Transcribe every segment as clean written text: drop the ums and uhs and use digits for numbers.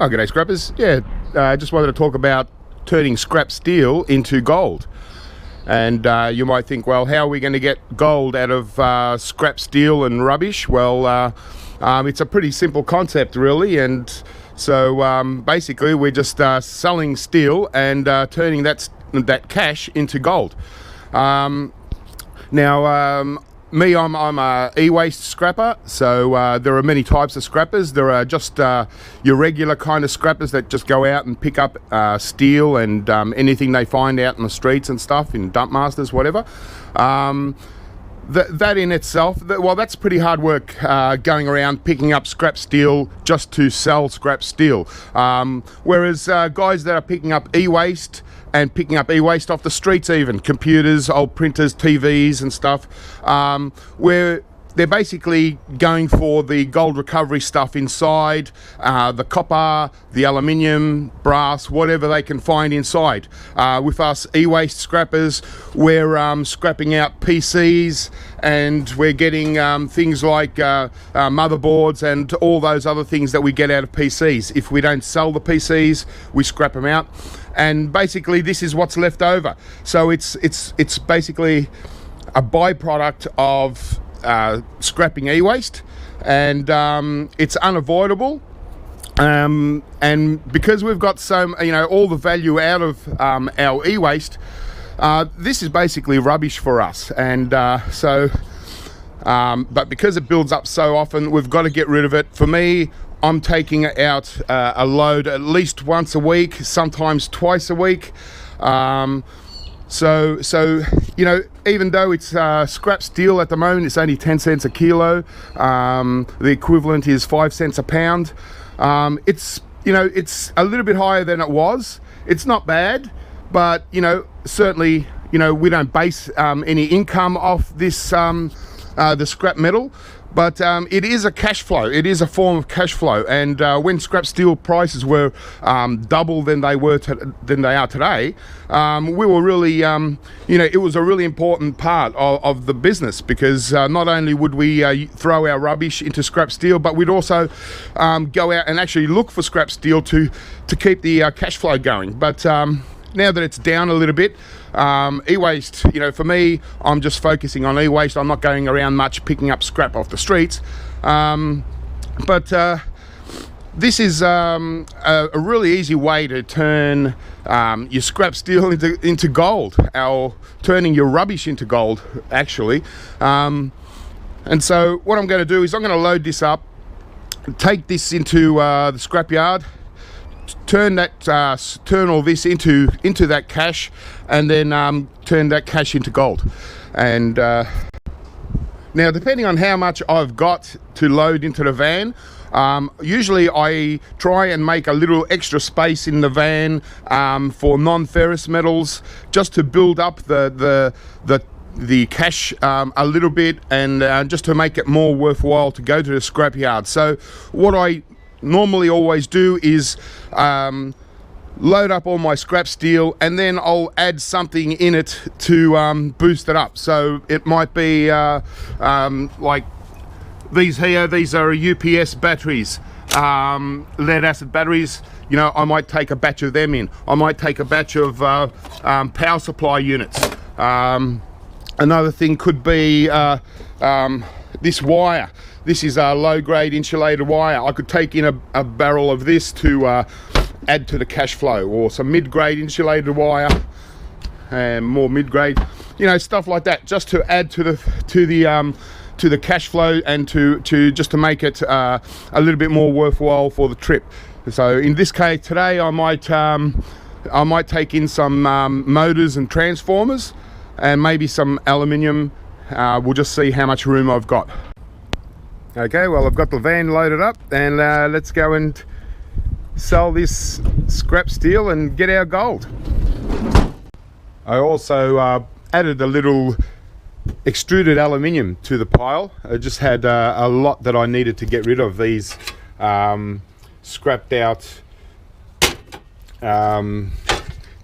Oh, g'day scrappers. Yeah, I just wanted to talk about turning scrap steel into gold. And you might think, well, how are we going to get gold out of scrap steel and rubbish? Well, it's a pretty simple concept, really. And so basically, we're just selling steel and turning that cash into gold. Me, I'm a eWaste scrapper, so there are many types of scrappers. There are just your regular kind of scrappers that just go out and pick up steel and anything they find out in the streets and stuff, in dump masters, whatever. That in itself, well, that's pretty hard work, going around picking up scrap steel just to sell scrap steel. Whereas guys that are picking up e-waste and picking up e-waste off the streets, even computers, old printers, TVs and stuff, where they're basically going for the gold recovery stuff inside, the copper, the aluminium, brass, whatever they can find inside. With us e-waste scrappers, we're scrapping out PCs, and we're getting things like motherboards and all those other things that we get out of PCs. If we don't sell the PCs, we scrap them out. And basically this is what's left over. So it's basically a byproduct of scrapping e-waste, and it's unavoidable, and because we've got all the value out of our e-waste, this is basically rubbish for us, and but because it builds up so often, we've got to get rid of it. For me, I'm taking out a load at least once a week, sometimes twice a week. So even though it's scrap steel at the moment, it's only 10 cents a kilo. The equivalent is 5 cents a pound. It's a little bit higher than it was. It's not bad, but certainly we don't base any income off this the scrap metal. But it is a cash flow. It is a form of cash flow. And when scrap steel prices were double than they are today, we were really, it was a really important part of the business, because not only would we throw our rubbish into scrap steel, but we'd also go out and actually look for scrap steel to keep the cash flow going. But now that it's down a little bit, e-waste, for me, I'm just focusing on e-waste. I'm not going around much picking up scrap off the streets. But this is a really easy way to turn your scrap steel into gold, or turning your rubbish into gold, actually. And so what I'm going to do is I'm going to load this up, take this into the scrapyard, turn all this into that cash, and then turn that cash into gold. And now, depending on how much I've got to load into the van, usually I try and make a little extra space in the van for non-ferrous metals, just to build up the cash a little bit, and just to make it more worthwhile to go to the scrapyard. So what I normally always do is load up all my scrap steel, and then I'll add something in it to boost it up. So it might be like these here. These are UPS batteries, lead acid batteries. I might take a batch of them in. I might take a batch of power supply units. Another thing could be this wire. This is a low-grade insulated wire. I could take in a barrel of this to add to the cash flow, or some mid-grade insulated wire, and more mid-grade, stuff like that, just to add to the cash flow, and to just to make it a little bit more worthwhile for the trip. So in this case today, I might take in some motors and transformers, and maybe some aluminium. We'll just see how much room I've got. Okay, well, I've got the van loaded up, and let's go and sell this scrap steel and get our gold. I also added a little extruded aluminium to the pile. I just had a lot that I needed to get rid of. These scrapped out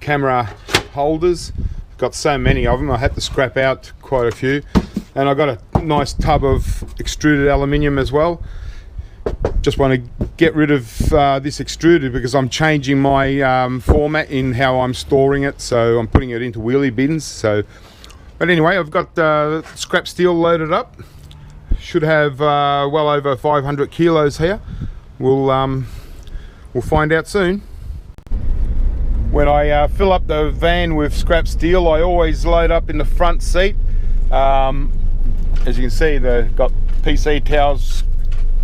camera holders. Got so many of them, I had to scrap out quite a few. And I got a nice tub of extruded aluminium as well. just want to get rid of this extruded because I'm changing my format in how I'm storing it, so I'm putting it into wheelie bins. So, but anyway, I've got scrap steel loaded up. Should have well over 500 kilos here. We'll find out soon. When I fill up the van with scrap steel, I always load up in the front seat. As you can see, they've got PC towels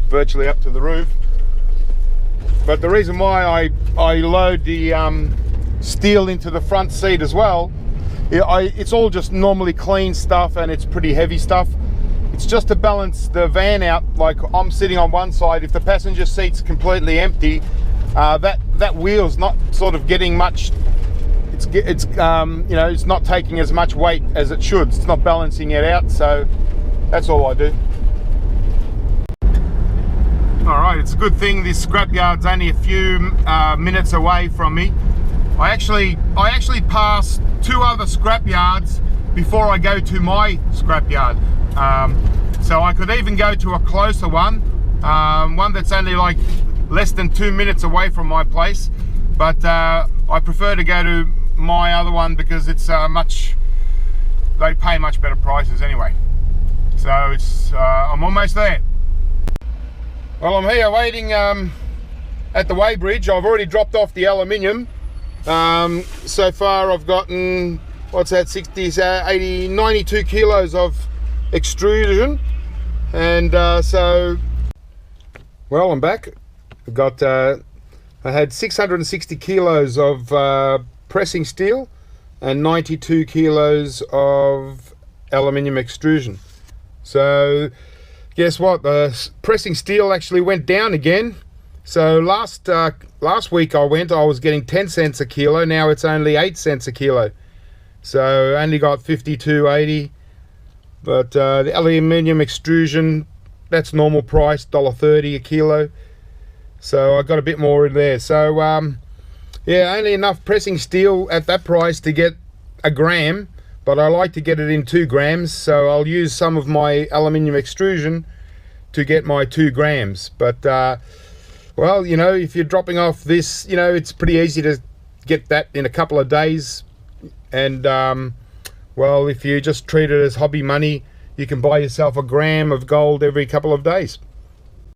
virtually up to the roof. But the reason why I load the steel into the front seat as well, it's all just normally clean stuff and it's pretty heavy stuff. It's just to balance the van out. Like, I'm sitting on one side, if the passenger seat's completely empty, that wheel's not sort of getting much. It's you know, it's not taking as much weight as it should. It's not balancing it out. So that's all I do. All right, it's a good thing this scrapyard's only a few minutes away from me. I actually pass 2 other scrapyards before I go to my scrapyard. So I could even go to a closer one, one that's only like less than 2 minutes away from my place. But I prefer to go to my other one because it's they pay much better prices anyway. So it's I'm almost there. Well, I'm here waiting at the weighbridge. I've already dropped off the aluminium. So far I've gotten, what's that, 60, 80, 92 kilos of extrusion. And so, well, I'm back. I've got, I had 660 kilos of pressing steel and 92 kilos of aluminium extrusion. So guess what, the pressing steel actually went down again. So last week I was getting 10 cents a kilo. Now it's only 8 cents a kilo. So only got 52.80. But the aluminium extrusion, that's normal price, $1.30 a kilo. So I got a bit more in there. So yeah, only enough pressing steel at that price to get a gram. But I like to get it in 2 grams, so I'll use some of my aluminium extrusion to get my 2 grams. But well, you know, if you're dropping off this, you know, it's pretty easy to get that in a couple of days. And well, if you just treat it as hobby money, you can buy yourself a gram of gold every couple of days.